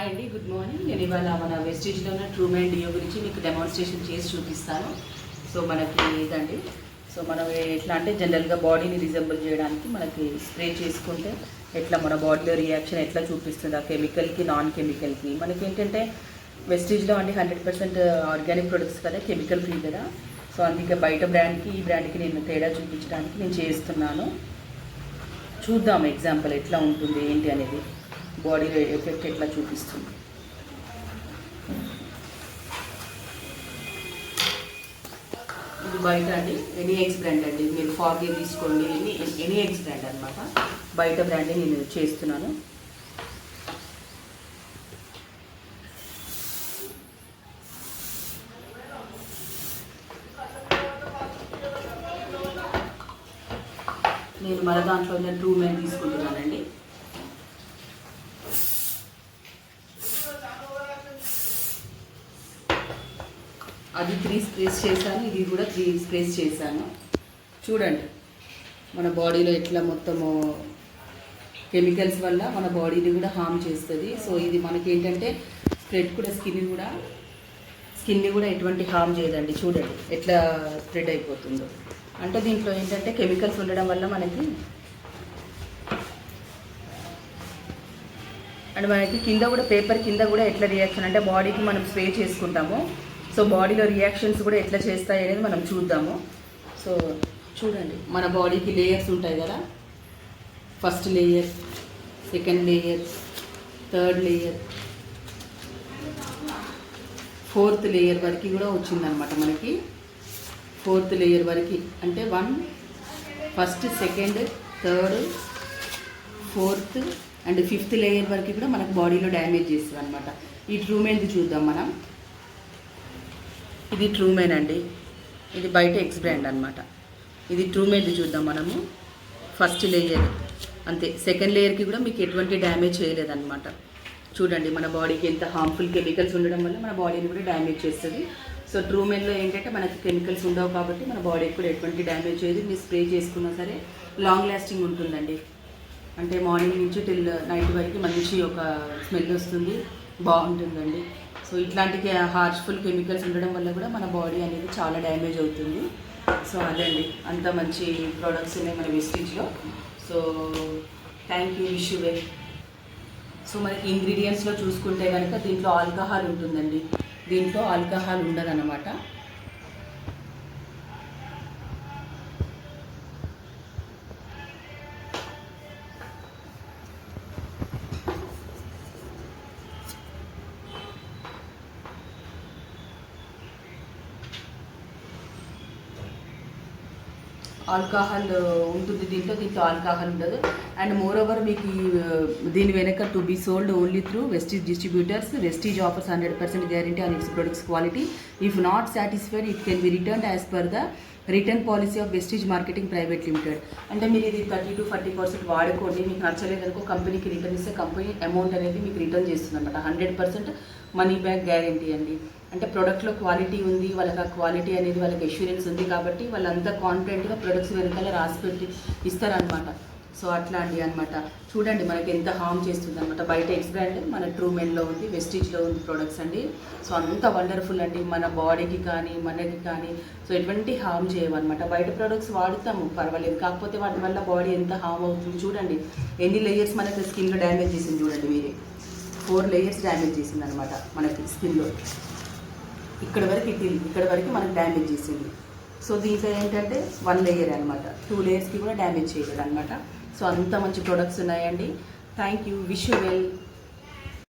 Hi అండి, good morning. నేను ఇవాళ మన వెస్టేజ్లో ఉన్న ట్రూమెన్ డియో గురించి మీకు డెమాన్స్ట్రేషన్ చేసి చూపిస్తాను. సో మనకి ఇదండి. సో మనం ఎట్లా అంటే జనరల్గా బాడీని రిజెంబుల్ చేయడానికి మనకి స్ప్రే చేసుకుంటే ఎట్లా మన బాడీలో రియాక్షన్ ఎట్లా చూపిస్తుంది ఆ కెమికల్కి నాన్ కెమికల్కి. మనకి ఏంటంటే వెస్టేజ్లో అంటే 100% ఆర్గానిక్ ప్రొడక్ట్స్ కదా, కెమికల్ ఫ్రీ కదా. సో అందుకే బయట బ్రాండ్కి ఈ బ్రాండ్కి నేను తేడా చూపించడానికి నేను చేస్తున్నాను. చూద్దాం ఎగ్జాంపుల్ ఎట్లా ఉంటుంది ఏంటి అనేది, బాడీలో ఎఫెక్ట్ ఎట్లా చూపిస్తుంది. ఇది బయట అండి, ఎనీఎక్స్ బ్రాండ్ అండి. మీరు ఫార్గే తీసుకోండి, ఎనీఎక్స్ బ్రాండ్ అనమాట. బయట బ్రాండే నేను చేస్తున్నాను. నేను మన దాంట్లో నేను ట్రూమెన్ తీసుకుంటున్నానండి. అది 3 స్ప్రేస్ చేశాను, ఇది కూడా 3 స్ప్రేస్ చేశాను. చూడండి మన బాడీలో ఎట్లా మొత్తము కెమికల్స్ వల్ల మన బాడీని కూడా హామ్ చేస్తుంది. సో ఇది మనకి ఏంటంటే స్ప్రెడ్ కూడా స్కిన్ని కూడా ఎటువంటి హామ్ చేయదండి. చూడండి ఎట్లా స్ప్రెడ్ అయిపోతుందో. అంటే దీంట్లో ఏంటంటే కెమికల్స్ ఉండడం వల్ల మనకి అండ్ మనకి కింద కూడా పేపర్ కింద కూడా ఎట్లా రియాక్షన్ అంటే బాడీకి మనం స్ప్రే చేసుకుంటాము. సో బాడీలో రియాక్షన్స్ కూడా ఎట్లా చేస్తాయి అనేది మనం చూద్దాము. సో చూడండి మన బాడీకి లేయర్స్ ఉంటాయి కదా, first layer, second layer, third layer, fourth layer వరకు కూడా వచ్చిందనమాట. మనకి ఫోర్త్ లేయర్ వరకు అంటే first, second, third, fourth and fifth layer వరకు కూడా మనకు బాడీలో డ్యామేజ్ చేస్తుంది అనమాట. ఈ ట్రూమెన్ది చూద్దాం మనం. ఇది ట్రూమెన్ అండి, ఇది బయట ఎక్స్ బ్రాండ్ అనమాట. ఇది ట్రూమెన్ది చూద్దాం మనము. ఫస్ట్ లేయర్ అంతే, సెకండ్ లేయర్కి కూడా మీకు ఎటువంటి డ్యామేజ్ చేయలేదన్నమాట. చూడండి మన బాడీకి ఎంత హార్మ్ఫుల్ కెమికల్స్ ఉండడం వల్ల మన బాడీని కూడా డ్యామేజ్ చేస్తుంది. సో ట్రూమెన్లో ఏంటంటే మనకి కెమికల్స్ ఉండవు కాబట్టి మన బాడీకి కూడా ఎటువంటి డ్యామేజ్ చేయదు. మీరు స్ప్రే చేసుకున్నా సరే లాంగ్ లాస్టింగ్ ఉంటుందండి. అంటే మార్నింగ్ నుంచి టిల్ నైట్ వరకు మంచి ఒక స్మెల్ వస్తుంది, బాగుంటుందండి. సో ఇట్లాంటి హార్ష్ఫుల్ కెమికల్స్ ఉండడం వల్ల కూడా మన బాడీ అనేది చాలా డ్యామేజ్ అవుతుంది. సో అదండి, అంత మంచి ప్రోడక్ట్స్ ఉన్నాయి మన వెస్టీజ్లో. So thank you, wish you well. So మనకి ఇంగ్రీడియంట్స్లో చూసుకుంటే కనుక దీంట్లో ఆల్కహాల్ ఉంటుందండి, దీంట్లో ఆల్కహాల్ ఉండదన్నమాట. ఆల్కహాల్ ఉంటుంది దీంట్లో ఆల్కహాల్ ఉండదు. అండ్ మోర్ ఓవర్ మీకు దీని వెనక to be sold only through Vestige distributors. Vestige offers 100% guarantee on its products quality. If not satisfied it can be return as per the return policy of Vestige marketing private limited. అంటే మీరు ఇది 30 to 40% వాడుకోండి, మీకు నచ్చలేదనుకో కంపెనీకి return ఇస్తే company amount అనేది మీకు return చేస్తుంది అనమాట. 100% మనీ బ్యాక్ గ్యారంటీ అండి. అంటే ప్రోడక్ట్లో క్వాలిటీ ఉంది, వాళ్ళకి ఆ క్వాలిటీ అనేది వాళ్ళకి అష్యూరెన్స్ ఉంది కాబట్టి వాళ్ళంతా కాన్ఫిడెంట్గా ప్రొడక్ట్స్ వెనకాల రాసి పెట్టి ఇస్తారనమాట. సో అట్లా అండి అనమాట. చూడండి మనకి ఎంత హామ్ చేస్తుంది అనమాట. బయట ఎక్స్ బ్రాండ్, మన ట్రూమెన్లో ఉంది, వెస్టీజ్లో ఉంది ప్రోడక్ట్స్ అండి. సో అంత వండర్ఫుల్ అండి, మన బాడీకి కానీ మనకి కానీ సో ఎటువంటి హామ్ చేయవన్నమాట. బయట ప్రోడక్ట్స్ వాడుతాము పర్వాలేదు, కాకపోతే వాటి వల్ల బాడీ ఎంత హామ్ అవుతుంది. చూడండి ఎన్ని లేయర్స్ మనకి స్కిన్లో డ్యామేజ్ చేసింది చూడండి మీరే. 4 లేయర్స్ డ్యామేజ్ చేసింది అనమాట మనకి స్కిన్లో. ఇక్కడ వరకు మనకు డ్యామేజ్ చేసింది. సో దీంట్లో ఏంటంటే 1 లేయర్ అనమాట, 2 లేయర్స్కి కూడా డ్యామేజ్ చేయలేదు అనమాట. సో అంత మంచి ప్రొడక్ట్స్ ఉన్నాయండి. Thank you, wish you well.